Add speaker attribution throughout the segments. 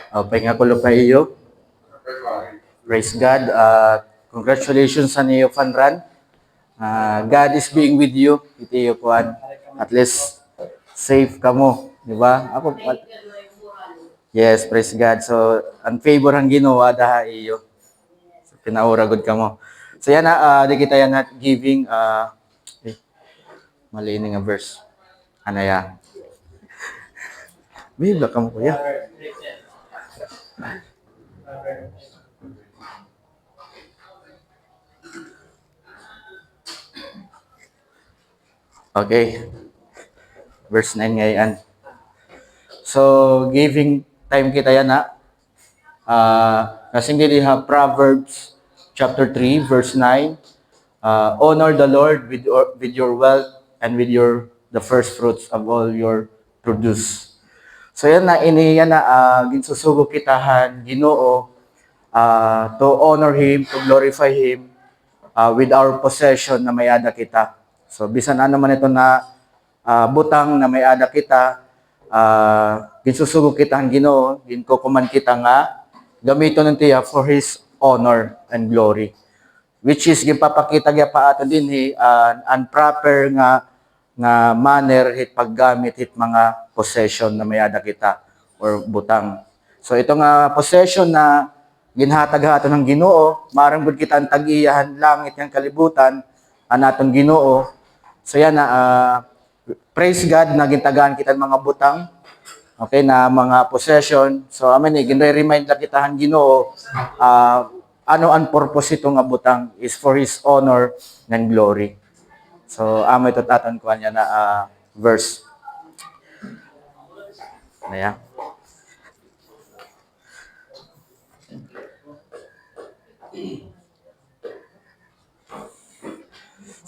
Speaker 1: Pahinga ko pa iyo. Praise God. Congratulations sa niyo, Fanran. God is being with you. Ito iyo, Kuan. At least, safe ka mo. Di ba? Yes, praise God. So, ang favor ang ginawa daha iyo. So, pinaura good ka mo. So, yan na, di kita yan at giving, mali nga verse. Ano ya? Bibla ka mo, kuya. Okay. Verse 9 ngayon. So, giving time kita yan na. Kasing dili ha, Proverbs chapter 3, verse 9. Honor the Lord with your wealth and with the first fruits of all your produce. So yan na, yan na, ginsusugo kitahan, Ginoo, to honor Him, to glorify Him with our possession na may ada kita. So bisan ano man ito na butang na may ada kita, ginsusugo kitahan Ginoo, ginkukuman kita nga, gamito ng tiya for His honor and glory. Which is gipapakita gyud pa ato dinhi an proper nga manner hit paggamit hit mga possession na may ada kita or butang. So ito nga possession na ginhatag ato ng Ginoo, marang gud kita ang tag-iyahan langit yang kalibutan an atong Ginoo. So yan na praise God na gintagaan kita mga butang. Okay na mga possession. So amen gin-remind la kitahan Ginoo ano ang purpose ito nga butang is for His honor and glory. So, ito tatan ko niya na verse. Naya.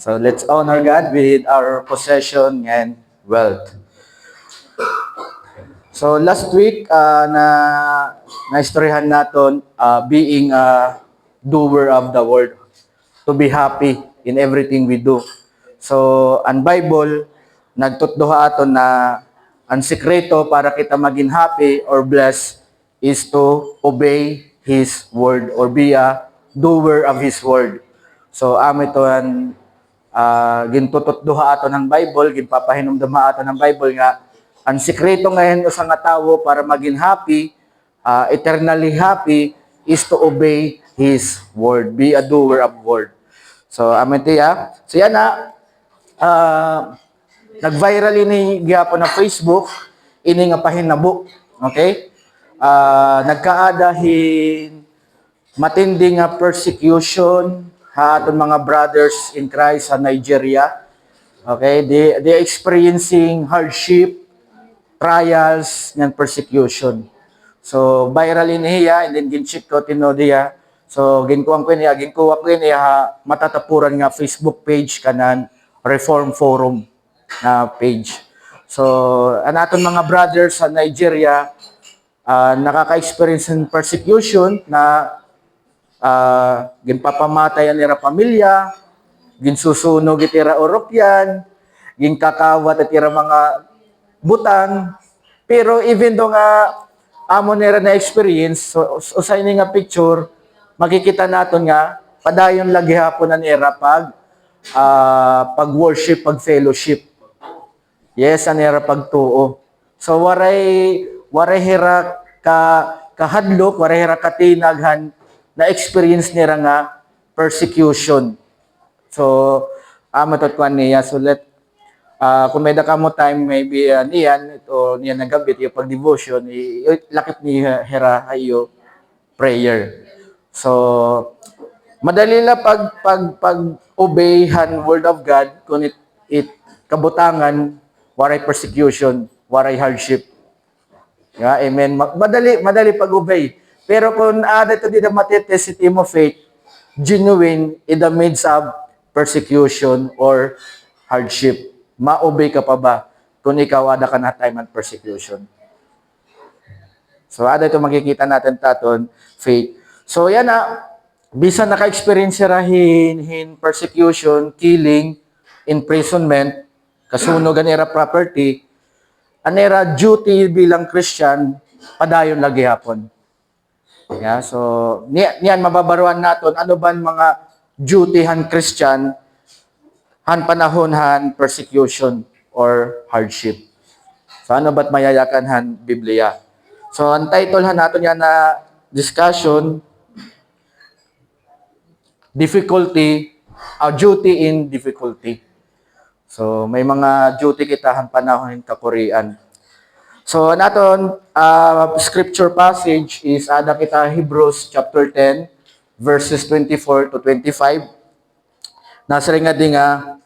Speaker 1: So, let's honor God with our possession and wealth. So, last week, na-istoryahan natin being a doer of the word, to be happy in everything we do. So, ang Bible, nagtutduha ato na ang sikreto para kita maging happy or blessed is to obey His word or be a doer of His word. So, ito ang gintututduha ato ng Bible, ginpapahinumdama ato ng Bible nga, ang sikreto ngayon sa nga tao para maging happy, eternally happy, is to obey His word. Be a doer of word. So, amen tiya. So, yan na. Nag-viral ini gyapon na Facebook. Ini nga pahinabo. Okay? Nagkaadahin matindi nga persecution ha aton mga brothers in Christ sa Nigeria. Okay? They experiencing hardship, trials, and persecution. So, viral iniya, and then gincheck ko tino diya. So, ginkuha ko niya, matatapuran nga Facebook page kanan, Reform Forum na page. So, anaton mga brothers sa Nigeria, nakaka-experience ng persecution na ginpapamatay ang nila pamilya, ginsusunog itira European, ginkakawat itira mga butang, pero even though nga amo nila na experience, so usay ni nga picture, makikita naton nga padayon lagi hapon na nila pag-worship, pag-fellowship. Yes, anera pagtuo. So waray hira kahadlok, waray hira katinaghan na experience nila nga persecution. So matot ko niya, so kung may daka mo time, maybe niyan, o niyan na gabit, yung pag-devotion, lakit ni hera ayo prayer. So, madali lang pag-obeyhan word of God, kung it kabutangan, waray persecution, waray hardship. Yeah, amen. Madali pag-obey. Pero kung ito din na matitest mo faith, genuine in the midst of persecution or hardship. Ma-obey ka pa ba kung ikaw ada ka na time and persecution? So, ito makikita natin taton, faith. So, yan na, bisan naka-experience rahin persecution, killing, imprisonment, kasunog anera property, anera duty bilang Christian padayon lagi hapon. Yeah, so niyan mababaruan naton ano ban mga duty han Christian han panahon han persecution or hardship. So ano ba't mayayakan han Biblia? So ang title han naton yan na discussion, difficulty, duty in difficulty. So may mga duty kita han panahon ng kakurian. So naton scripture passage is ada kita Hebrews chapter 10 verses 24 to 25. Nasa nga di nga,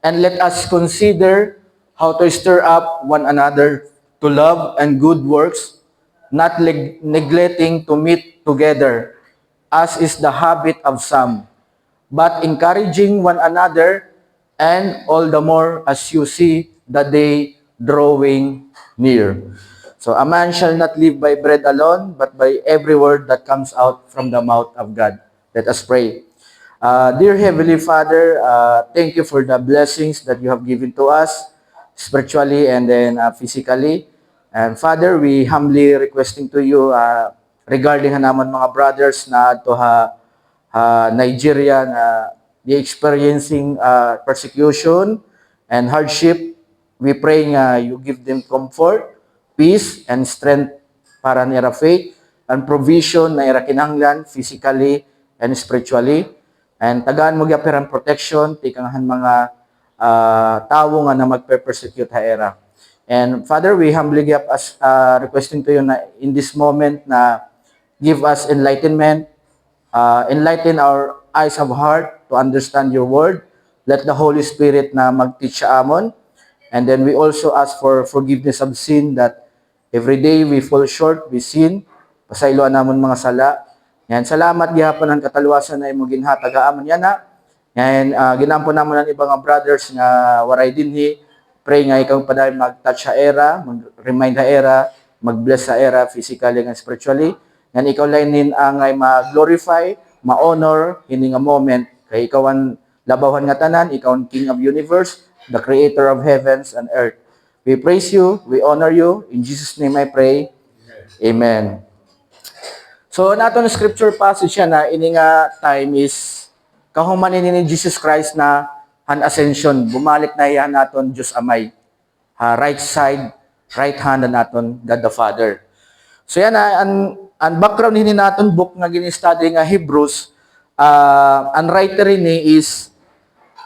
Speaker 1: and let us consider how to stir up one another to love and good works, not neglecting to meet together, as is the habit of some, but encouraging one another, and all the more as you see the day drawing near. So a man shall not live by bread alone, but by every word that comes out from the mouth of God. Let us pray. Dear Heavenly Father, thank you for the blessings that you have given to us, spiritually and then physically. And Father, we humbly requesting to you regarding naman mga brothers na to Nigeria na they experiencing persecution and hardship. We pray nga you give them comfort, peace, and strength para nila faith and provision na ira kinahanglan physically and spiritually. And tagaan mo gyapon protection tikangahan mga tawo nga na magpe-persecute ha era. And Father, we humbly give us requesting to you na in this moment na give us enlightenment, enlighten our eyes of heart to understand your word. Let the Holy Spirit na mag-teach sa amon. And then we also ask for forgiveness of sin that every day we fall short, we sin. Pasayloan namon mga sala. Yan, salamat gihapon ang kataluwasan na imong ginhatag amon yan na. Yan, ginampo namon ang ibang brothers nga waray dinhi. Pray nga ikaw paday mag-touch sa era, mag-remind sa era, mag-bless sa era physically and spiritually. Yan ikaw lainin ang ma-glorify, ma-honor ini nga moment kay ikaw ang labawan nga tanan, ikaw ang King of Universe, the Creator of heavens and earth. We praise you, we honor you. In Jesus' name I pray. Amen. So nato na scripture passage yan na ini nga time is kahuman ni Jesus Christ na han ascension, bumalik na yan naton Diyos Amay. Right side, right hand na naton God the Father. So yan ang background ni naton book nga gini-study nga Hebrews, ang writer ni is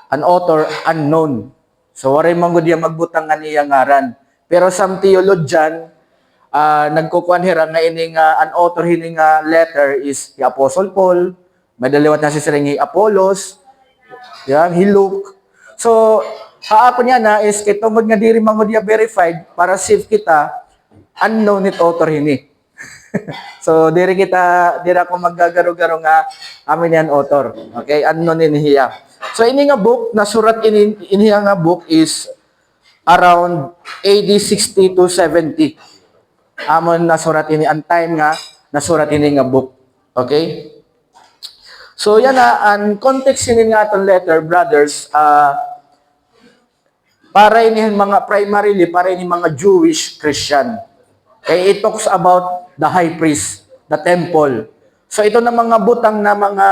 Speaker 1: an author unknown. So waray man gud magbutang nga niya ngaran. Pero some theologian nagkukuan hira nga ining an author hining letter is si Apostle Paul, madaliwat na si ni Apollos, yeah, he Luke. So haapon niya na is kay tungod nga diri man gud verified para safe kita unknown it author hini. So diri ko maggagaro-garo nga amin yan author. Okay, unknown in hiya. So ini nga book na surat ini nga book is around AD 60 to 70. Amon na surat ini ang time nga nasurat ini nga book. Okay? So yan na ang context ini nga atong letter, brothers, para ini mga primarily para ini mga Jewish Christian. Okay, it talks about the high priest, the temple. So ito na mga butang na mga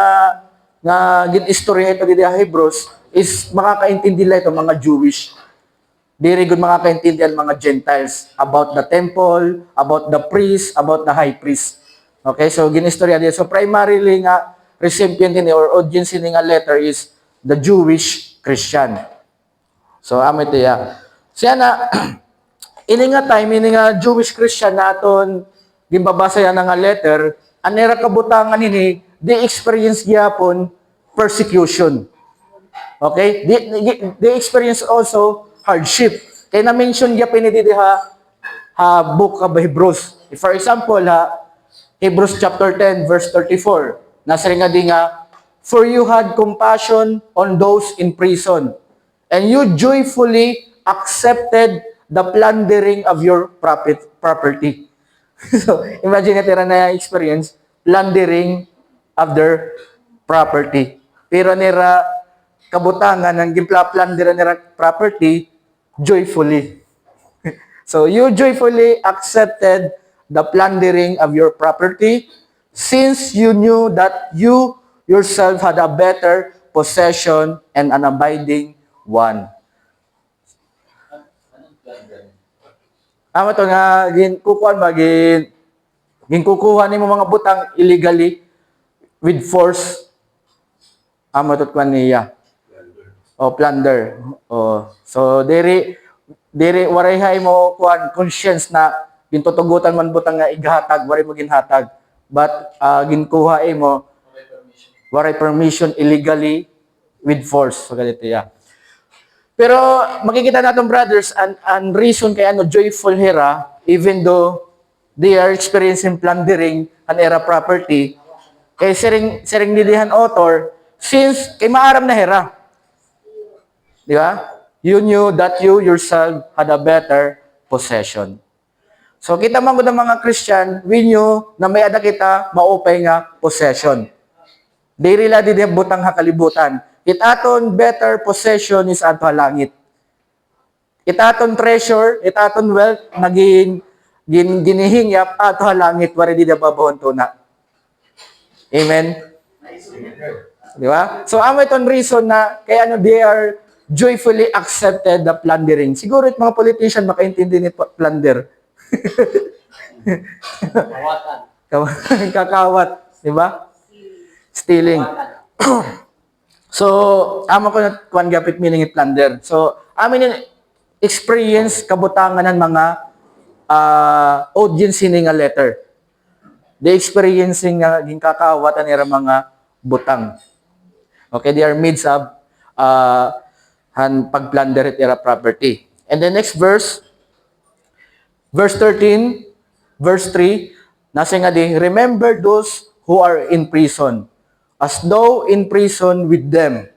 Speaker 1: nga gin-istorya ito di Hebrews is makakaintindi la ito mga Jewish. Diri gud makakaintindi ang mga Gentiles about the temple, about the priest, about the high priest. Okay, so gin-istorya dito. So primarily nga recipient ni or audience ni nga letter is the Jewish Christian. So amo ito ya. Siya na ini nga time ini nga Jewish Christian naton gimbabasa yan nga letter, anera kabutangan ini they experience gyapon persecution. Okay? They experience also hardship. Kaya na-mention gyapon ni book of Hebrews. For example, Hebrews chapter 10 verse 34. Nasa nga di nga, for you had compassion on those in prison, and you joyfully accepted the plundering of your property. So, imagine natin na experience, plundering of their property. Pero nira kabutangan ng gimpla-plunder nira property joyfully. So, you joyfully accepted the plundering of your property, since you knew that you yourself had a better possession and an abiding one. Amo to nga ginkukuan ba ginkukuha nimo mga butang illegally with force. Amo to kwan niya. O plunder. O so diri waray mo kuan conscience na gintutugutan man butang nga ighatag waray mo ginhatag. But ginkuha mo waray permission illegally with force. So ganito ya. Pero makikita natin brothers, and reason kaya joyful hera, even though they are experiencing plundering an era property, kay sering didihan author, since kay maaram na hera. Di ba? You knew that you yourself had a better possession. So kita man ng mga Christian, we knew na may ada kita maupay nga possession. Diri la di butang hakalibutan. Itaton better possession is ato langit. Itaton treasure, itaton wealth, naging ginihingyap ato langit, wari di babahon to na. Amen? Di ba? So, amo itong reason na kaya they are joyfully accepted the plundering. Siguro it mga politician makaintindi nito plunder. Kakawat. Di ba? Stealing. So, amo ko na kuan gapit meaning plunder. So, amin yung experience kabutangan ng mga audience ni nga letter. They experiencing nga ginkakawatan nila mga butang. Okay, they are midst of pagplunder it era property. And the next verse 13, verse 3, nasa nga di, remember those who are in prison, as though in prison with them,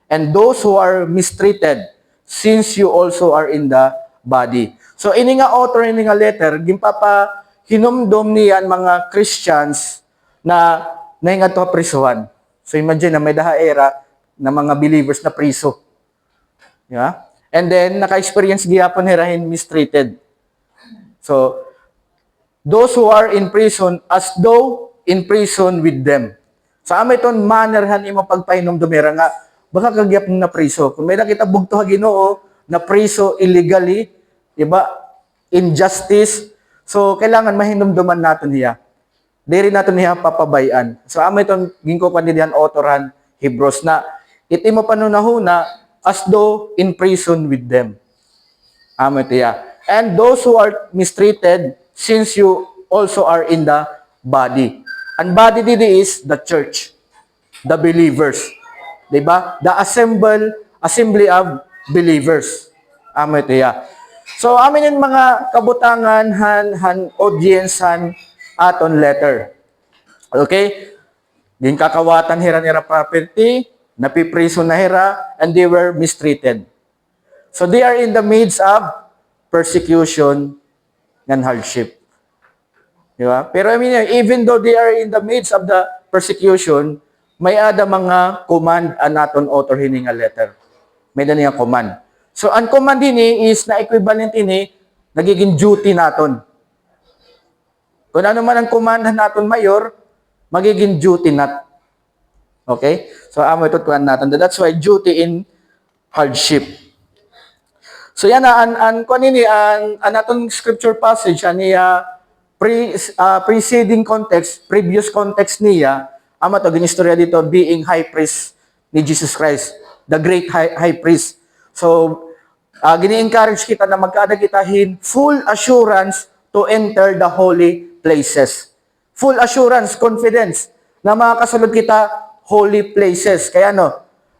Speaker 1: and those who are mistreated, since you also are in the body. So, ini nga author, ini nga letter, gimpapa hinumdom niyan mga Christians na naingat to prisuhan. So, imagine na may daha era na mga believers na priso. Yeah? And then, naka-experience gihapon hirahin mistreated. So, those who are in prison, as though in prison with them. Sa amay ton mannerhan imo pagpahinom dumira nga baka kagyap na priso. Kung may nakita bugto Ginoo na priso illegally, iba injustice. So kailangan mahinumduman naton niya. Diri naton niya papabayan. So amay ton ginko kandidihan autoran Hebrews na iti mo panunahuna as though in prison with them. Amay tiya. And those who are mistreated, since you also are in the body. And body didi is the church, the believers. Diba? The assembly of believers. Amo ito ya. So, amin yung mga kabutangan, audience, aton letter. Okay? Din kakawatan hira property, napipriso na hira, and they were mistreated. So, they are in the midst of persecution and hardship. Diba? Pero I mean, even though they are in the midst of the persecution, may ada mga command naton author hini nga letter. May dani nga command. So, ang command hini is na equivalent ini nagiging duty naton. Kung ano man ang command naton mayor, magiging duty nat. Okay? So, amo ito tuan natin. That's why duty in hardship. So, yan ang kanini ang naton scripture passage niya preceding context, previous context niya, ama to ginistorya dito being high priest ni Jesus Christ, the great high priest. So, gini-encourage kita na magkaada kitahin full assurance to enter the holy places. Full assurance, confidence na makakasunod kita holy places. Kaya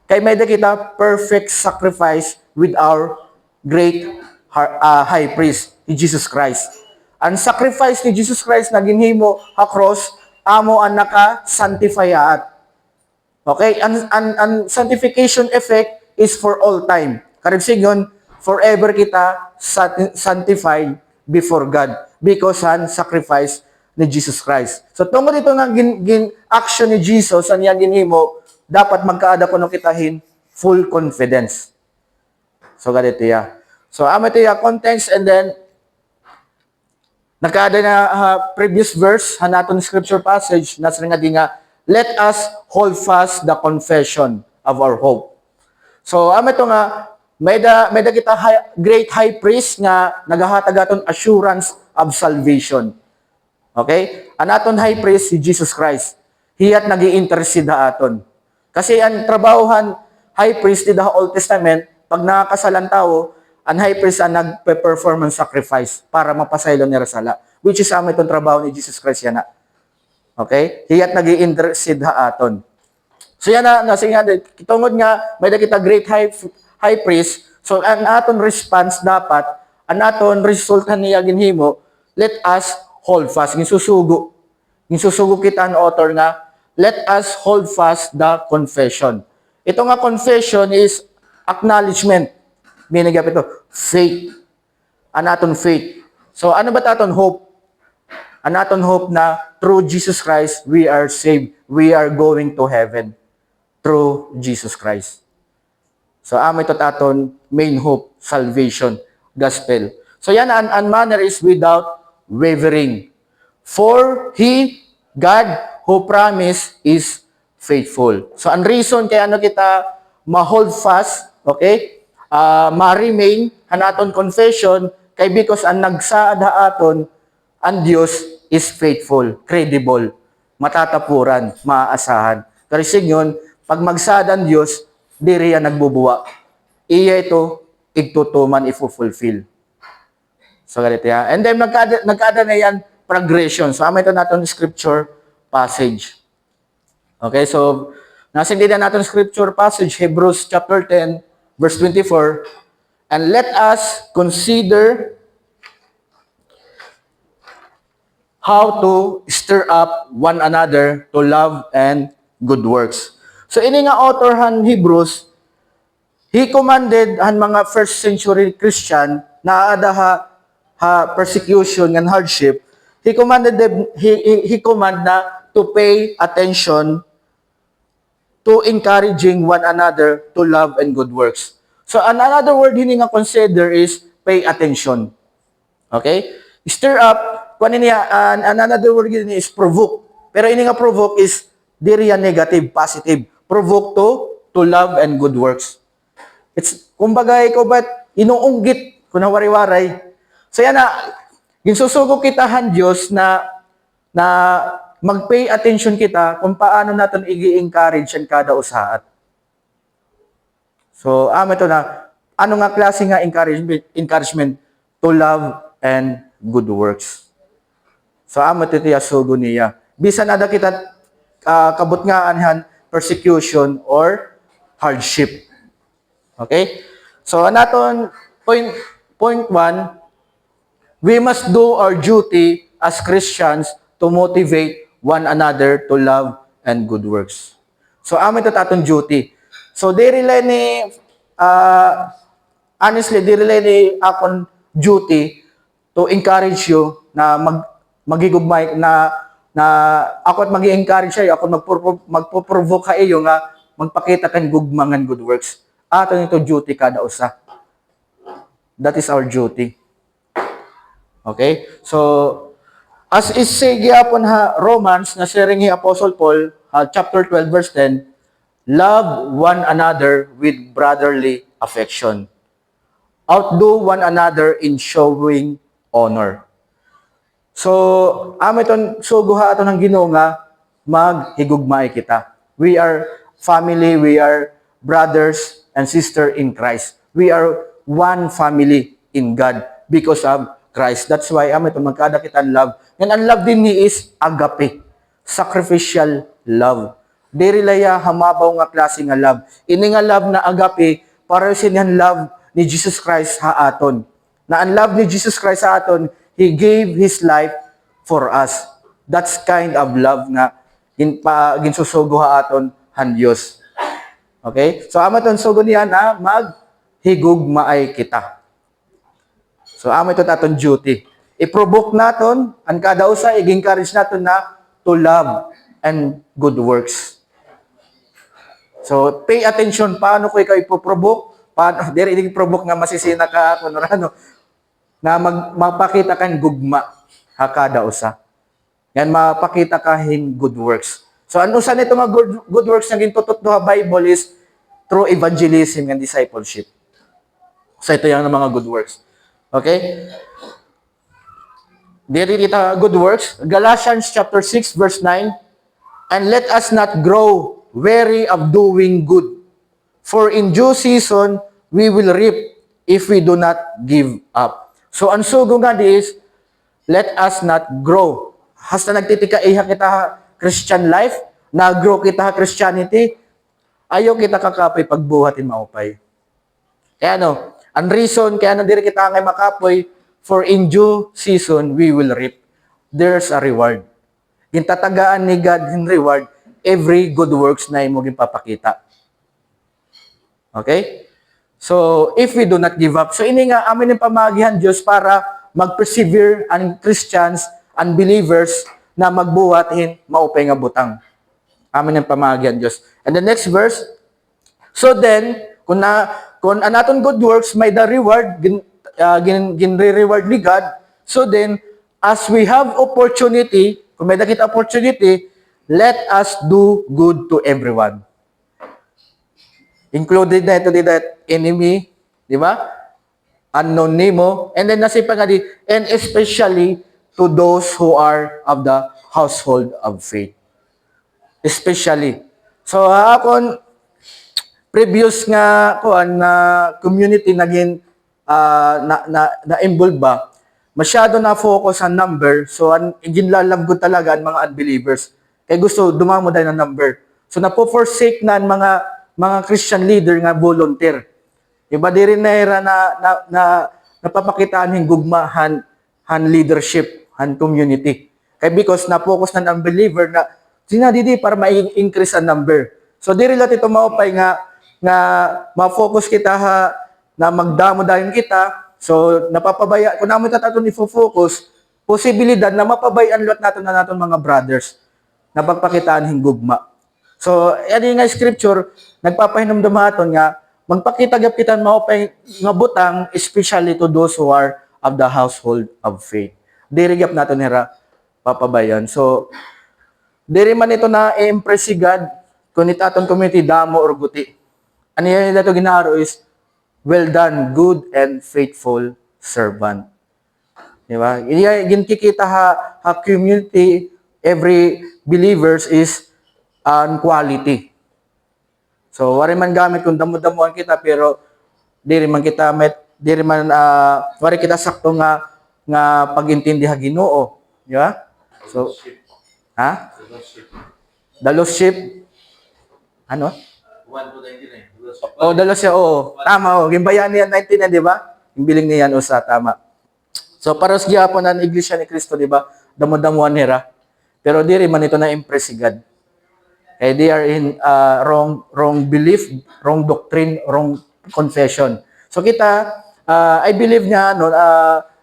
Speaker 1: kay may da kita perfect sacrifice with our great high priest, ni Jesus Christ. Ang sacrifice ni Jesus Christ na ginhimo ha cross, amo ang naka-sanctify. Okay? Ang sanctification effect is for all time. Karibsigon, forever kita sanctified before God because ang sacrifice ni Jesus Christ. So, tungkol dito nga action ni Jesus, ang yan ginhimo, dapat magkaada ko nung kitahin full confidence. So, ganito ya. So, amo ito ya, context, and then, Nakada na previous verse, hanaton scripture passage, nasa nga di nga, let us hold fast the confession of our hope. So, ito nga, may da kita great high priest nga nagahatag aton assurance of salvation. Okay? Ang aton high priest si Jesus Christ. Hiyat nag-i-intercede aton. Kasi ang trabahohan high priest di the Old Testament, pag nakakasalan tao, ang high priest ang nagpe-perform ng sacrifice para mapasaylo ni Rasala. Which is itong trabaho ni Jesus Christ yan na. Okay? Hiyat nag-i-intercede aton. So yan na, nga, kitungod nga, may kita great high priest, so ang aton response dapat, ang aton resulta niya ginhimo, let us hold fast. Ginsusugo kita ang author nga, let us hold fast the confession. Ito nga confession is acknowledgement. Meaning ito, faith. Ang aton faith. So ano ba aton hope? Ang aton hope na through Jesus Christ, we are saved. We are going to heaven. Through Jesus Christ. So, ito aton main hope, salvation, gospel. So, yan, ang manner is without wavering. For He, God, who promised is faithful. So, ang reason kaya kita ma-hold fast, okay, ma-remain, hanaton confession, kay because ang nagsaad aton, ang Diyos is faithful, credible, matatapuran, maaasahan. Kasi yun, pag magsad ang Diyos, di riya nagbubuwa. Iya ito, igtutuman, ifulfill. So, ganito yan. And then, nagkada na yan, progression. So, ito natin scripture passage. Okay, so, nasing din na natin scripture passage, Hebrews chapter 10, verse 24. And let us consider how to stir up one another to love and good works. So, ini nga authorhan Hebrews, he commanded han mga first century Christian na ada persecution and hardship. He commanded them, he command na to pay attention to encouraging one another to love and good works. So, another word hindi nga consider is pay attention. Okay? Stir up, another word hindi is provoke. Pero ini nga provoke is diri negative, positive. Provoke to love and good works. It's, kumbaga, ikaw ba't inuunggit kung nawari-waray? So yan na, ginsusugo kitahan Diyos na mag-pay attention kita kung paano natin i-encourage ang kada usahat. So, ito na, ano nga klase nga encouragement to love and good works. So, ito tiya sugo niya. Bisan ada kita kabut nga anhan persecution or hardship. Okay? So, naton point 1, we must do our duty as Christians to motivate one another to love and good works. So, ito taton duty. So, di rely ni, honestly, di rely ni akong duty to encourage you na magigugmay na ako at mag-i-encourage kayo, ako magpo-provoke kayo nga magpakita kan gugmangan good works. Ato nito duty kada usa. That is our duty. Okay? So, as is say gyapon Romans na sharing ni Apostle Paul, chapter 12 verse 10, love one another with brotherly affection. Outdo one another in showing honor. So, ito suguha ito ng Ginoo nga maghigugmay kita. We are family, we are brothers and sister in Christ. We are one family in God because of Christ. That's why ito magkada kita love. And ang love din ni is agape, sacrificial love. Di rilaya hamabaw nga klase nga love. Ini nga love na agape, para sinihan love ni Jesus Christ ha aton. Na ang love ni Jesus Christ sa aton, He gave His life for us. That's kind of love nga ginsusugo ha aton han Dios. Okay? So amaton sugo niya na maghigugmaay kita. So ito taton duty. I-provoke naton ang kada usa, i-encourage naton na to love and good works. So pay attention paano ko ikaw ipo-provoke, paano diri i-provoke nga masisina ka kuno na magpakita kan gugma. hakada usa. Yan mapakita kahin good works. So ano sa nito mga good works na gintutot do Bible is through evangelism and discipleship. So ito yung mga good works. Okay? Diri kita good works. Galatians chapter 6 verse 9. And let us not grow weary of doing good. For in due season, we will reap if we do not give up. So ang sugo nga is, let us not grow. Hasta nagtitika iha kita Christian life, na-grow kita Christianity, ayaw kita kakapoy pagbuhatin maupay. Kaya ano, ang reason kaya nandiri kita ngay makapoy, for in due season we will reap. There's a reward. Gintatagaan ni God in reward every good works na imo ginpapakita. Okay? So, if we do not give up, so ini nga amin yung pamagihan Diyos para mag-persevere ang Christians, unbelievers, na magbuhatin maupay nga butang. Amin yung pamagihan Diyos. And the next verse, so then, kung anaton good works may the reward, ginre-reward ni God, so then, as we have opportunity, kung may nakita opportunity, let us do good to everyone. Included na ito that enemy, di ba? Unknown nemo, and then nasipa nga di, and especially to those who are of the household of faith. Especially. So, akon, previous nga kuan na community naging na-involve ba, masyado na focus ang number, so ginlalabgot talaga ang mga unbelievers. Kaya gusto dumamo dahil ng number. So napo-forsake na ang mga Christian leader nga volunteer. Iba di rin na napapakitaan ng gugmahan han leadership, han community. Kaya because na-focus na ang unbeliever na sinadidi para ma-increase ang number. So di rin natin ito maupay nga ma-focus kita na magdamo dahil kita. So, napapabaya, kung namin tatatong ifo-focus, posibilidad na mapabayaan lot natin na natin mga brothers na pagpakitaan ng gugma. So, yan yung nga scripture, nagpapahinamdam natin nga, magpakitagap kita maupay nga butang, especially to those who are of the household of faith. Dirigap natin nila papabayan. So, diri man ito na i-impress si God, kung itaton community, damo or guti. Ano yan ito ginaro is, well done, good and faithful servant. Di ba? Ginkikita ha community, every believers is quality. So, wari man gamit kung damo-damuan kita, pero di rin man wari kita sakto nga pag-intindi ha Ginoo. Di ba? So, ha? The lost sheep. Ano? 1-99. Dalos siya, oo. Tama, gimbayan niya 19 di ba? Imbiling niyan usa, tama. So, para sa gyapon ang Iglesia ni Cristo, di ba? Damo-damuan nila. Pero di rin man ito na-impress si God. Eh, they are in wrong belief, wrong doctrine, wrong confession. So, kita, I believe nga,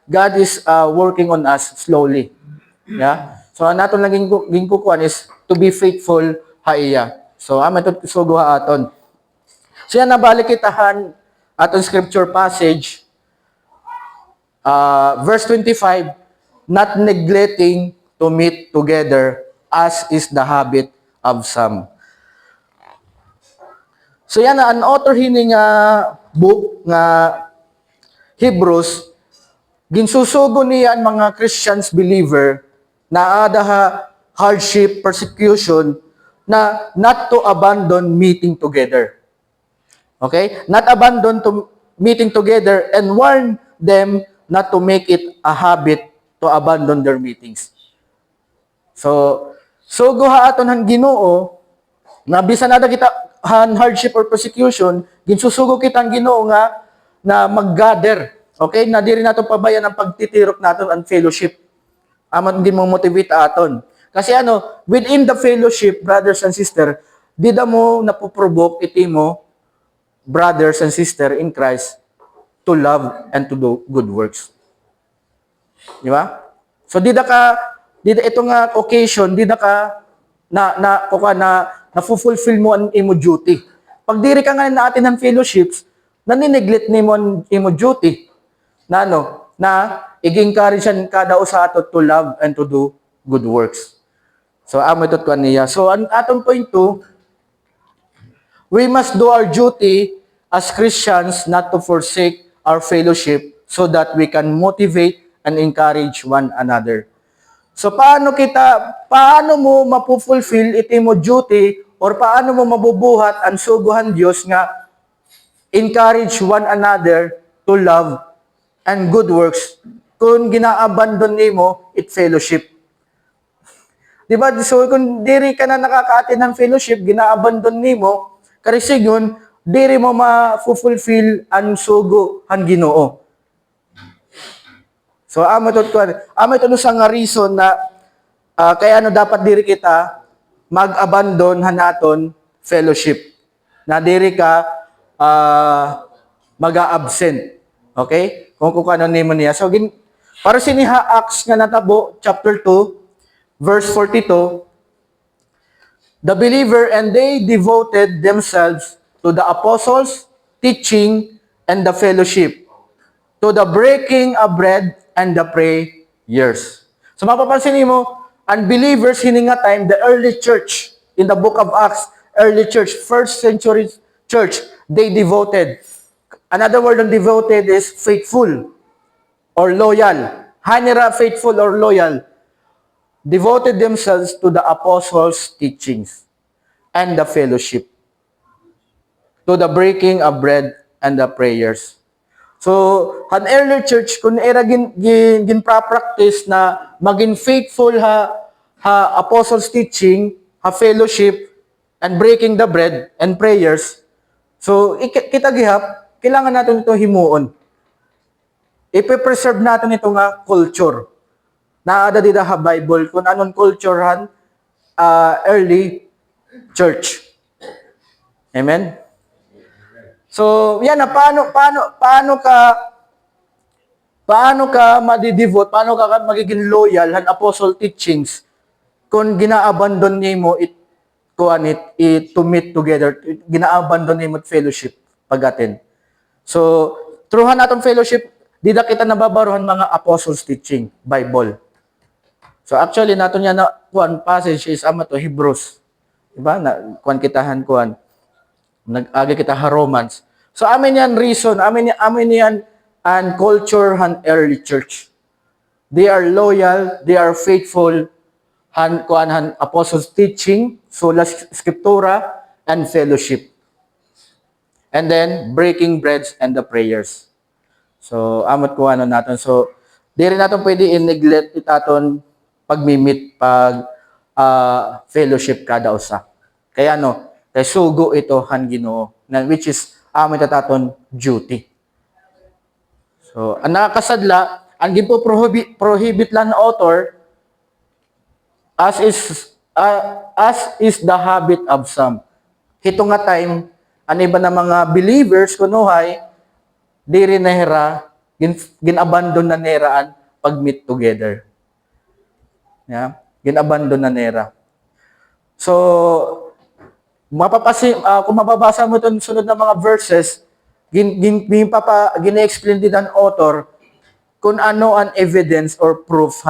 Speaker 1: God is working on us slowly. Yeah? So, nato lang ginkukuan is to be faithful ha iya. So, aman ito sugo ha aton. So yan, nabalik kitahan atong scripture passage, verse 25, not neglecting to meet together as is the habit of some. So yan, ang author hini nga book nga Hebrews, ginsusugo niya ang mga Christians believer na ada hardship, persecution, na not to abandon meeting together. Okay? Not abandon to meeting together and warn them not to make it a habit to abandon their meetings. So guha aton han Ginoo na bisan nada kita han hardship or persecution, ginsusugo kitang Ginoo nga na mag-gather. Okay? Na diri nato pabayan ang pagtitirok naton ang fellowship. Aman din mo motivate aton. Kasi within the fellowship, brothers and sisters, di da mo napoprovoke iti mo brothers and sisters in Christ to love and to do good works. Di ba? So ito nga occasion, na-fulfill mo ang imo duty. Pag diri ka nga na atin ng fellowships, nanineglect ni mo ang imo duty. Na ig-encouragean kada usa ato to love and to do good works. So amo ito kuan niya. So ang atong point 2, we must do our duty as Christians not to forsake our fellowship so that we can motivate and encourage one another. So paano mo mapufulfill iti mo duty or paano mo mabubuhat ang suguhan Dios nga encourage one another to love and good works kung gina-abandon nimo it fellowship. Diba? So kung diri ka na nakaka-attend ng fellowship, gina-abandon nimo, karisig yun, diri mo ma-fulfill ang sugo ang Ginoo. So amo ito sa nga reason na kaya dapat diri kita mag-abandon hanaton fellowship. Na diri ka mag-a-absent. Okay? Kung ano nimo niya. So para siniha Acts nga natabo chapter 2 verse 42, the believer and they devoted themselves to the apostles' teaching and the fellowship, to the breaking of bread and the prayers. So mapapansin mo, unbelievers hininga time, the early church, in the book of Acts, early church, first century church, they devoted. Another word on devoted is faithful or loyal. Hanira, faithful or loyal. Devoted themselves to the apostles' teachings and the fellowship, to the breaking of bread and the prayers. So, an early church, kung era ginpractice na maging faithful apostles' teaching, fellowship, and breaking the bread and prayers, so kita gihap, kailangan natin ito himuon. Ipe-preserve natin ito nga culture. Naada dito ha Bible kung anong culturehan early church. Amen? So, yan na paano ka madi-devote, paano ka magiging loyal han apostle teachings kung gina-abandon nimo to meet together, gina-abandon nimo fellowship pag-attend. So, through atong fellowship, di na kita nababaruhan mga apostles teaching, Bible. So actually nato niya na passage is to Hebrews. Diba? Na kitahan nag-agi kita Romans. So amin yan reason, amin yan and culture han early church. They are loyal, they are faithful han apostles teaching, sola scriptura and fellowship. And then breaking breads and the prayers. So amot naton. So di rin natin pwede i-neglect itaton pag-meet, fellowship kada usa. Kaya kay sugo ito han Ginoo, which is amin taton duty. So, ang nakakasadla, ang prohibit lang na author, as is the habit of some. Hito nga time, ang iba na mga believers kunuhay, di rin nahira, gin-abandon na neraan pag-meet together. Yeah? Gin-abandon na nera. So, kung mababasa mo itong sunod na mga verses, gina-explain din ang author kung ano ang evidence or proof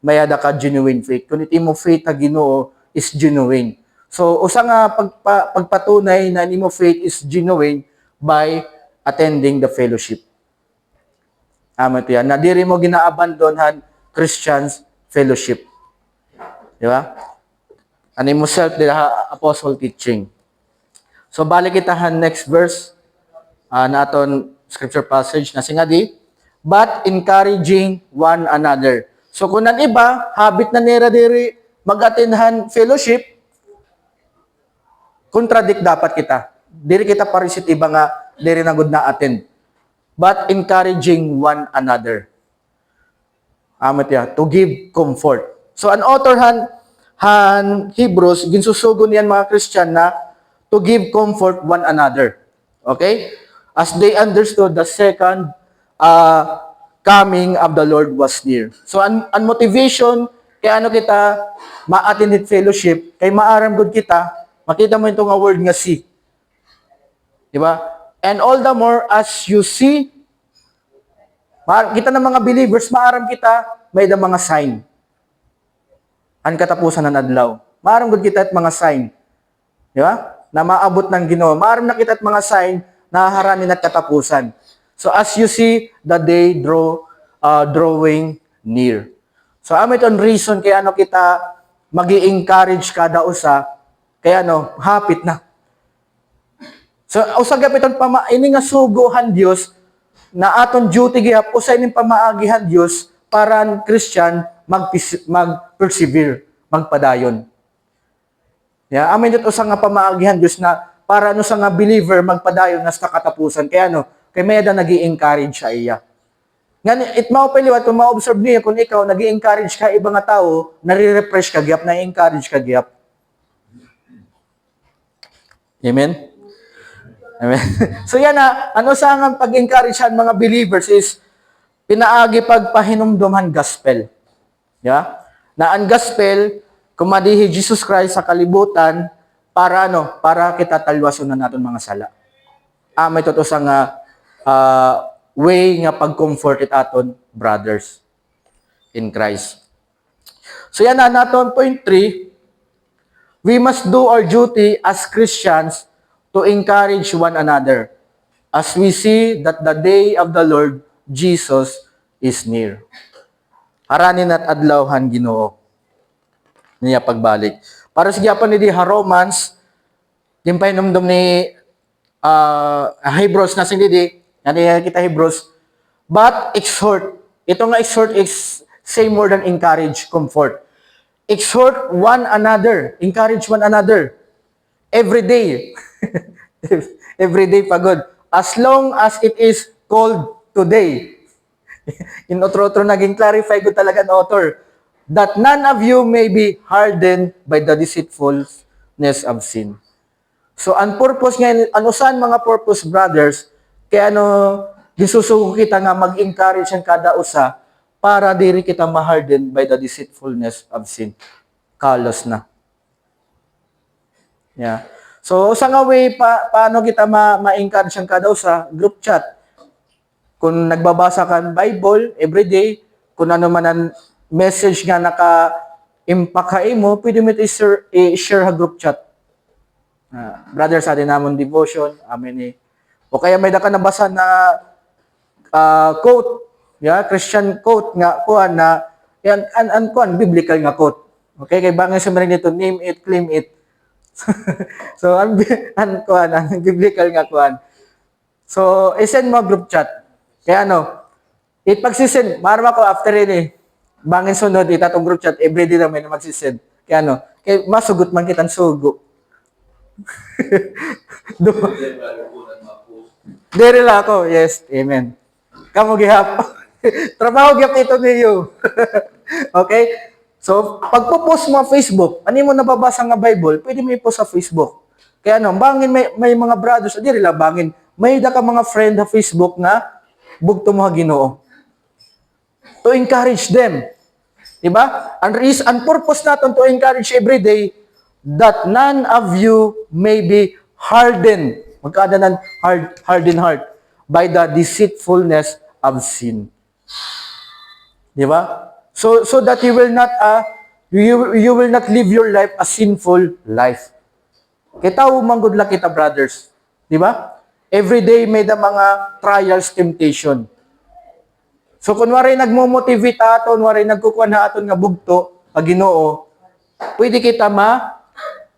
Speaker 1: mayada ka genuine faith. Kung iti mo faith na Ginoo is genuine. So, usa nga pagpatunay na nimo faith is genuine by attending the fellowship. Ito yan. Na diri mo gina-abandon Christians fellowship. Di ba? Ano mo self apostle teaching. So balik kita next verse na aton scripture passage na singadi, but encouraging one another. So kung nan iba habit na nera diri mag-attend fellowship, contradict dapat kita. Diri kita parisit iba nga diri na gud na attend. But encouraging one another. To give comfort. So an author Hebrews ginsusugo niyan mga Christian na to give comfort one another. Okay? As they understood the second coming of the Lord was near. So an motivation kay kita ma-attend fellowship, kay maaram gud kita, makita mo ito nga word nga see. Di ba? And all the more as you see, Kita ng mga believers, maaram kita, may da mga sign. Ang katapusan ng adlaw. Maaram gud kita at mga sign. Di ba? Na maabot ng Ginoo. Maaram na kita at mga sign na haranin at katapusan. So as you see, the day drawing near. So amit on reason kaya kita magi-encourage kada usa kaya hapit na. So usa gapiton ini nga suguhan Dios na aton duty gihap usa ining pamaagihan Dios para ang Christian mag-persevere, magpadayon. Yeah, amin dito usa nga pamaagihan Dios na para sa nga believer magpadayon nas katapusan kaya kay mayada nagi-encourage sa iya. Nga, it mao paliwat kung ma-observe niyo kung ikaw nag-i-encourage ka ibang nga tao, nare-refresh ka gyap, na-encourage ka gyap. Amen? Amen? So yan ano sa nga pag-encourage mga believers is pinaagi pagpahinumduman gospel. Yeah? Na ang gospel, kumadihi Jesus Christ sa kalibutan, para para kita talwason na naton mga sala. May totoo sa nga way nga pag-comfort it aton brothers in Christ. So yan naton point 3, we must do our duty as Christians to encourage one another as we see that the day of the Lord Jesus is near. Haranin at adlawhan Ginoo niya pagbalik. Para sa gyapon ni Romans, timpay-numdum ni Hebrews na sindi kita Hebrews, but exhort. Ito nga exhort is say more than encourage, comfort. Exhort one another, encourage one another. Every day. Every day pagod. As long as it is called today. In otro naging clarify ko talaga ang author, that none of you may be hardened by the deceitfulness of sin. So, ang purpose nga, saan mga purpose, brothers, kaya gisusuko kita nga mag-encourage ang kada usa para diri kita ma-harden by the deceitfulness of sin. Kalos na. Yeah. So, sa nga way, paano kita ma-encourage ang kada usa? Group chat. Kung nagbabasa ka ng Bible everyday, kung ano man ang message nga naka-impact mo, pwede mo i-share ha group chat. Brothers, sa din namon devotion, amen o kaya may ka nabasa na quote, Christian quote nga kuan na yan kuan biblical nga quote. Okay, kay bangay sa nito, name it, claim it. So ang biblical nga kuan. So i-send mo group chat. Kaya pagsisend, marama ko after bangin sunod itatong group chat everyday na may magsisend. Kaya kay masugot man kitang sugo. Dere lang ako. Yes, amen. Kamu gihap. Trabaho gihap ito niyo. Okay? So, pagpo-post mo sa Facebook, ano mo nababasa nga Bible, pwede mo i-post sa Facebook. Kaya bangin may mga brothers, diri lang bangin, may ka mga friend sa Facebook nga bugto mo Ginoo. To encourage them. Diba? Ang purpose natin to encourage every day that none of you may be hardened. Magkada ng hardened heart by the deceitfulness of sin. Di ba? So that you will not live your life a sinful life. Kita manggod lang kita brothers. Di ba? Every day may da mga trials, temptation. So kunwari nagmo-motivate aton, kunwari nagkukuha na aton nga bugto, Ginoo, pwede kita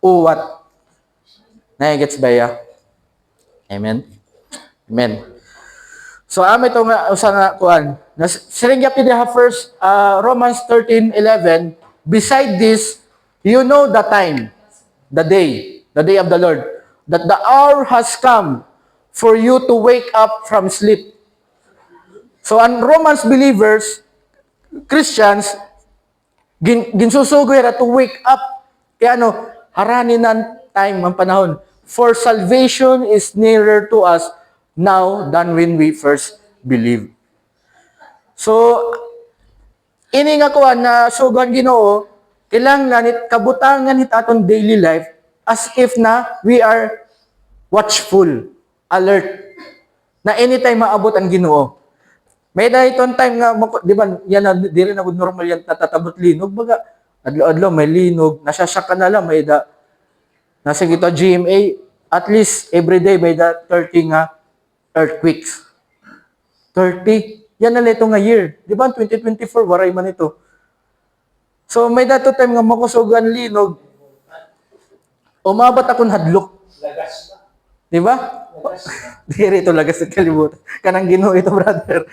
Speaker 1: uwat. Gets ba ya? Amen? Amen. So, ito nga, usa nga, kuhan. Siringyap nito first, Romans 13:11, beside this, you know the time, the day of the Lord, that the hour has come for you to wake up from sleep. So, ang Romans believers, Christians, ginsusugoy to wake up. Kaya haranin ng time, ang panahon. For salvation is nearer to us now than when we first believed. So, ini nga kuan na sugan Ginoo, kailangan kabutangan nit aton daily life as if na we are watchful, alert, na anytime maabot ang Ginoo. May dayton time nga, di ba, yan na, di rin ako normal yan, natatabot linog, baga, adlaw-adlaw, may linog, nasasyak ka na lang, may da, nasa gito GMA, at least, every day, may da 30 nga earthquakes. 30. Yan na ito nga year. Di ba, 2024, waray man ito. So, may dato time nga makusugan linog, umabat akong hadlok. Di ba? Di rito lagas sa kalibutan. Kanang Ginoo ito, brother.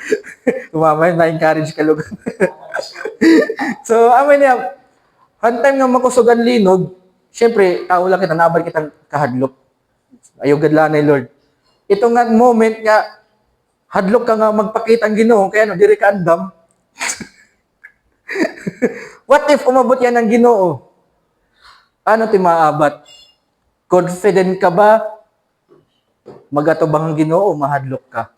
Speaker 1: Umamay, na-encourage ka lugan. So, amin niya, one time nga makusugan linog, syempre, tao lang kita, nabal kitang kahadlok. Ayaw gadlanay, Lord. Ito nga moment nga, hadlok ka nga magpakita ang Ginoo, kaya no, diri ka andam. What if umabot yan ng Ginoo? Ano ti maabat? Confident ka ba? Magatubang ang Ginoo, mahadlok ka.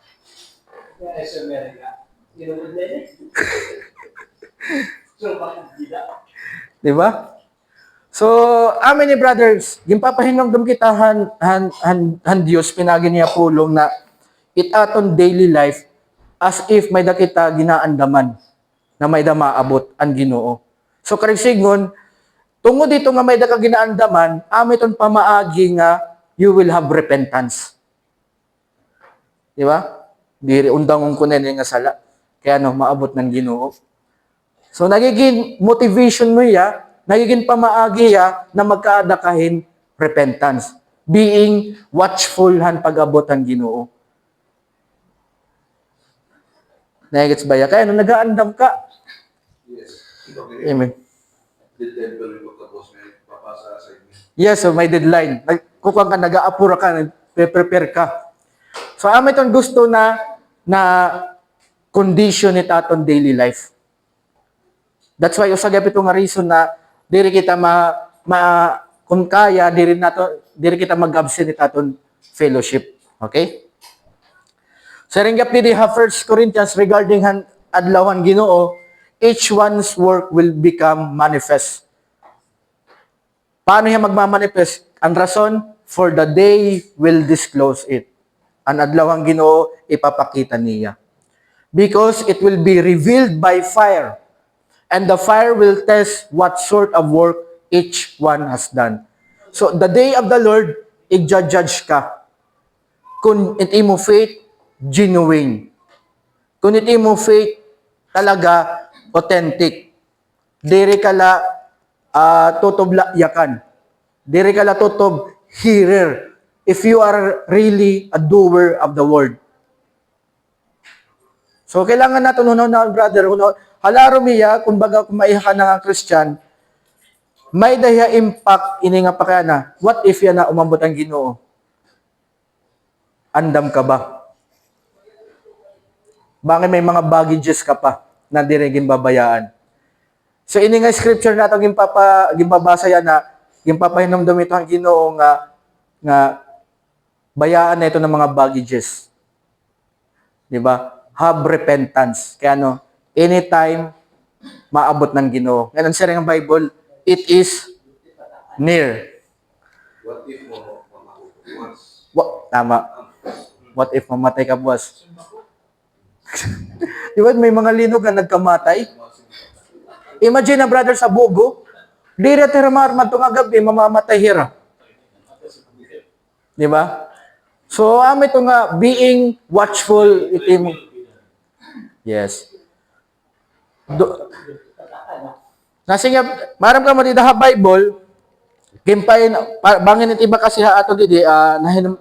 Speaker 1: Di ba? So, amin ni brothers, gimpapahinong kita han Dios pinagi niya pulong na it aton daily life as if may dakita ginaandaman na may da maabot ang Ginoo. So karigsigon, tungod dito nga may da ka ginaandaman, amiton pamaagi nga you will have repentance. Di ba? Diri undang kunen nga sala. Kaya no maabot ng Ginoo. So nagiging motivation mo ya, nagiging pamaagi ya na magkaadakahin repentance. Being watchful han pag-abot ang Ginoo. Nagigits ba ya? Kaya no nagaandam ka.
Speaker 2: Yes.
Speaker 1: Amen.
Speaker 2: Deadline ko tapos may papasa sa inyo.
Speaker 1: Yes, so may deadline. Kukang ka, nag-aapura ka, prepare ka. So, amin itong gusto na condition it aton daily life. That's why, usagap ito nga reason na diri kita kung kaya, diri kita mag-absent it aton fellowship. Okay? Sa ringgap didi ha 1 Corinthians regarding adlawan Ginoo, each one's work will become manifest. Paano siya magmamanifest? Ang rason, for the day will disclose it. Ang adlawang Ginoo, ipapakita niya. Because it will be revealed by fire. And the fire will test what sort of work each one has done. So, the day of the Lord, i-judge ka. Kung iti mo faith, genuine. Kung iti mo faith, talaga, authentic. Diri ka la tutob yakan. Diri ka la tutob hearer. If you are really a doer of the word. So, kailangan natin na brother, halaro miya, kumbaga kung maiha ka na nga Christian, may daya impact, ini nga pa kaya na, what if yan na umambot ang Ginoo? Andam ka ba? Bakit may mga baggages ka pa na dirigin babayaan? So, ini nga scripture na itong gimbabasa yan na gimpapahinom dumito ang Ginoo nga bayaan na ito ng mga baggages. Di ba? Have repentance. Kaya anytime maabot ng Ginoo. Ngayon sa ring Bible, it is near.
Speaker 2: What if mo mamakukuwas?
Speaker 1: Tama. What if mamatay ka buwas? Di ba may mga linog na nagkamatay? Imagine na brother sa bugo, dira teramar matong gabi mamamatay hira. Di ba? So ito nga being watchful itim. Yes. Nasinya maram ka mo di ha Bible, gimpay bangin iti iba kasi ha ato didi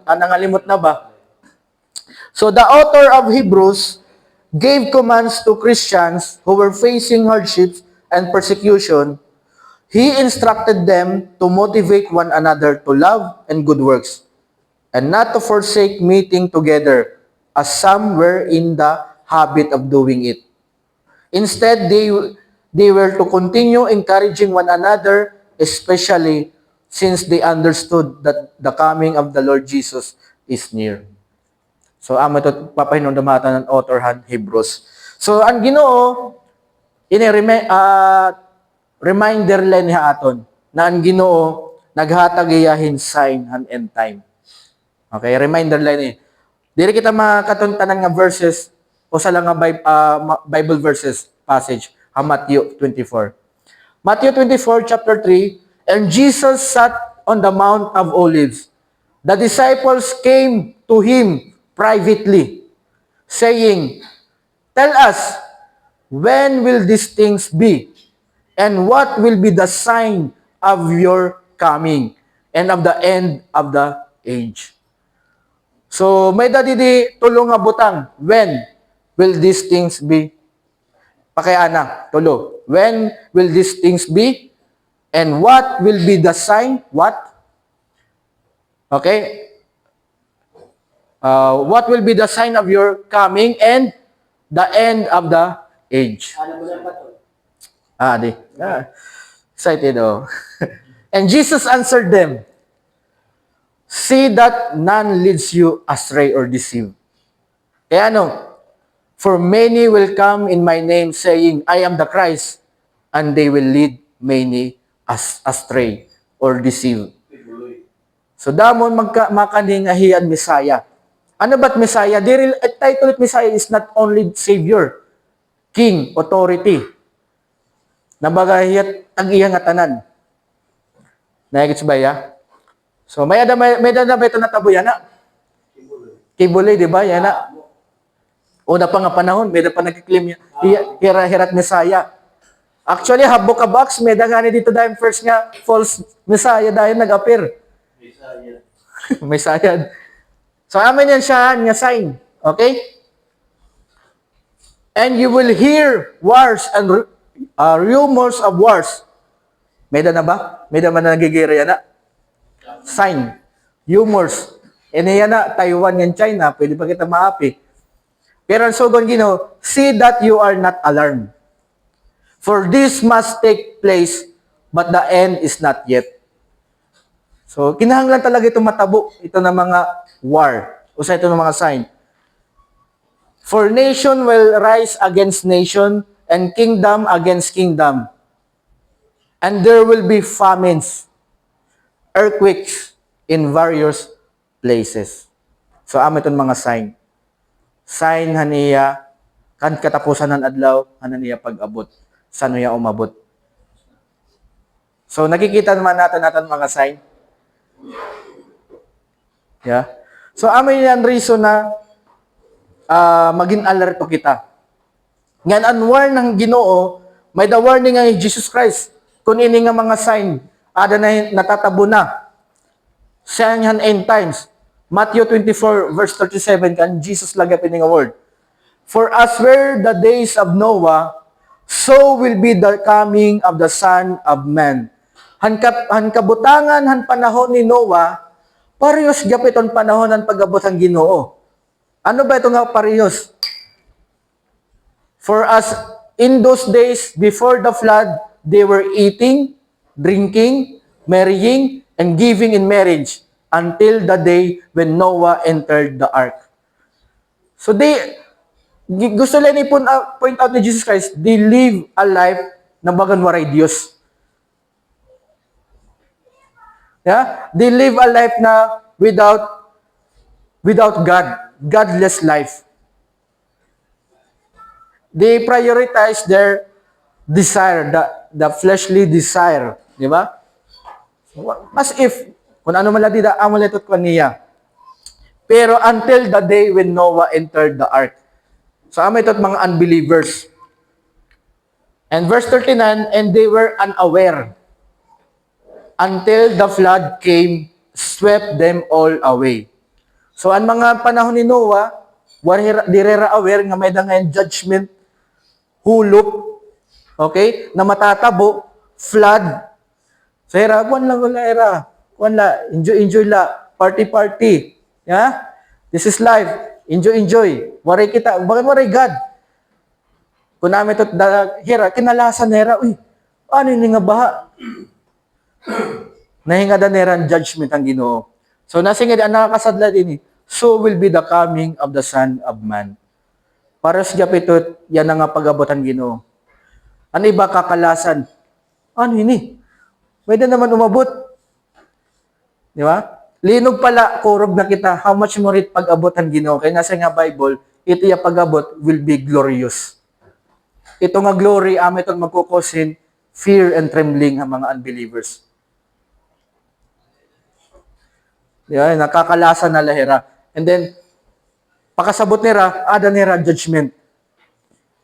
Speaker 1: nangalimot na ba? So the author of Hebrews gave commands to Christians who were facing hardships and persecution. He instructed them to motivate one another to love and good works, and not to forsake meeting together, as some were in the habit of doing it. Instead, they were to continue encouraging one another, especially since they understood that the coming of the Lord Jesus is near. So, amo ito papahinundamatan ng author Hebrews. So, ang Ginoo, reminder lang niya aton na ang Ginoo naghatag iyahin sign and end time. Okay, reminder lang ni. Diri kita makatuntanan nga verses o sa lang nga Bible verses passage, Matthew 24. Matthew 24, chapter 3, and Jesus sat on the Mount of Olives. The disciples came to him privately, saying, "Tell us, when will these things be? And what will be the sign of your coming and of the end of the age?" So, may dadidi tulong nga butang. When will these things be? Pakiana, tulo. When will these things be? And what will be the sign? What? Okay? What will be the sign of your coming and the end of the age? Di. Excited, oh. And Jesus answered them, "See that none leads you astray or deceive." Kaya for many will come in my name saying, "I am the Christ," and they will lead many astray or deceive. So damon makaningahian Messiah. Ano ba't Messiah? The title of Messiah is not only Savior, King, Authority. Nabagahiyat ang iyang atanan. Nahigits ba ya? So may ada ito natabo yan na. Kibuli, di ba? Yan na. Una pa nga panahon, may da pa nagkiklaim hirat Messiah. Actually, habok ka box, may da nga dito dahil first nga false Messiah dahil nag-appear. Messiah. So amin yan siya nga sign. Okay? And you will hear wars and rumors of wars. May da na ba? May da man na nagigira yan na? Sign. Rumors. Yan na, Taiwan yan China, pwede pa kita maapi. Pero ang sogon Ginoo, see that you are not alarmed. For this must take place, but the end is not yet. So, kinahanglan talaga itong matabo. Ito na mga war. O sa ito ng mga sign. For nation will rise against nation, and kingdom against kingdom. And there will be famines, earthquakes in various places. So, itong mga sign. Sign haniya, kan katapusan ng adlaw, haniya pag-abot. Saan niya umabot? So, nakikita naman natin mga sign. Yeah. So, amin yan reason na maging alerto kita. Ngayon, ang warn ng Ginoo, may the warning ng Jesus Christ. Kung ini nga mga sign, ada na natatabo na. Siya yan end times. Matthew 24, verse 37, kan Jesus lagapin nga word. For as were the days of Noah, so will be the coming of the Son of Man. Han kabutangan, han panahon ni Noah, parehas gapiton panahon ng pag-abot ang Ginoo. Ano ba ito nga parehas? For as in those days before the flood, they were eating, drinking, marrying, and giving in marriage until the day when Noah entered the ark. So gusto lang point out ni Jesus Christ, they live a life na bagan waray Diyos. Yeah? They live a life na without God, godless life. They prioritize their desire, the fleshly desire. Di ba? As if, kung ano man ladida, amuletot ko niya. Pero until the day when Noah entered the ark. So, amay ito't mga unbelievers. And verse 39, and they were unaware until the flood came, swept them all away. So, ang mga panahon ni Noah, direra aware nga may dangayon judgment, hulop, okay, na matatabo, flood. So, hera, kuwan lang wala, hera. Kuwan la, enjoy la, party. Yeah? This is life. Enjoy. Waray kita. Bakit waray God? Kung namin ito, hera, kinalasan hera, uy, ano yun nga baha? Nahingadan hera ang judgment ang Ginoo. So, nasingid, ang nakakasadla din so will be the coming of the Son of Man. Para sa gapitot, yan ang pag-abot ang Ginoo. Ano iba kakalasan? Ano ini? Pwede naman umabot. Di ba? Linog pala, kurog na kita. How much more it pag-abot ang Ginoo? Kaya nasa nga Bible, ito yung pag-abot will be glorious. Ito nga glory, itong magkukosin fear and trembling ang mga unbelievers. Yeah, nakakalasa na lahira. And then, pakasabot nira, ada nira judgment.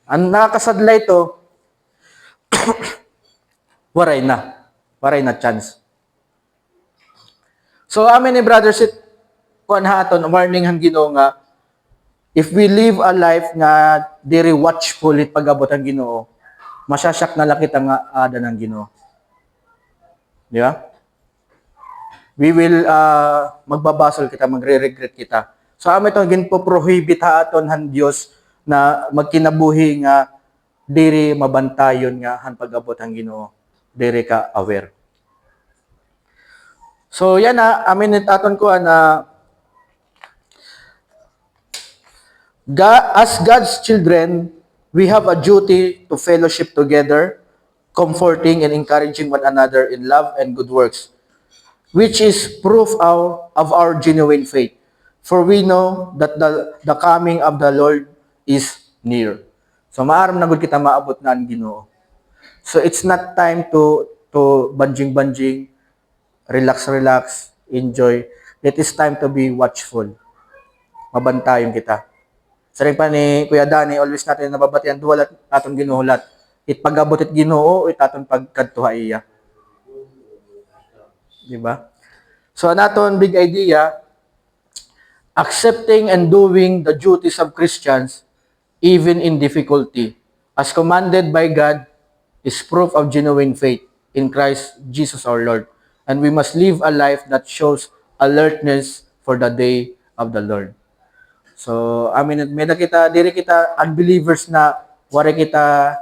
Speaker 1: Ang nakakasadla ito, waray na chance. So, amin ni brothers, kuan haton, warning hang Ginoo nga, if we live a life nga diri watchful it pag-abot ang Ginoo, masasyak na lang kita nga ada ng Ginoo. Di ba? We will magbabasol kita, magre-regret kita. So amin itong ginpo-prohibit haton han Dios na magkinabuhi nga diri mabantayon nga han pag-abot ang Ginoo. Diri ka aware. So yan na, amin aton ko na as God's children, we have a duty to fellowship together, comforting and encouraging one another in love and good works, which is proof of our genuine faith. For we know that the coming of the Lord is near. So maaram na gud kita maabot na ang Ginoo. So it's not time to banjing, relax, enjoy. It is time to be watchful. Mabantayon kita. Sa rin pa ni Kuya Dani, always natin nababatian duwalat atong ginuhulat. Pag-abot it Ginoo, aton pagkadtuha iya. Di ba? So naton big idea, accepting and doing the duties of Christians even in difficulty, as commanded by God, is proof of genuine faith in Christ Jesus our Lord. And we must live a life that shows alertness for the day of the Lord. So, may kita, diri kita unbelievers na wari kita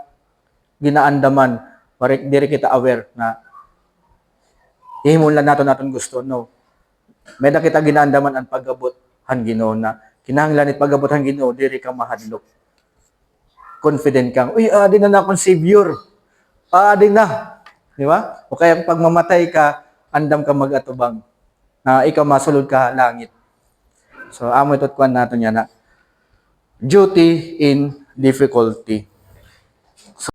Speaker 1: ginaandaman, diri kita aware na ihimula naton gusto, no. May kita ginaandaman ang pag-abot han Ginoo na kinahanglan it pag-abot han Ginoo diri ka mahadlok. Confident kang, adi na akong Savior. Adi na. Di ba? O kaya pag mamatay ka, andam ka mag-atubang na ikaw masulod ka langit. So, amo ito't kuwan natin yan na duty in difficulty.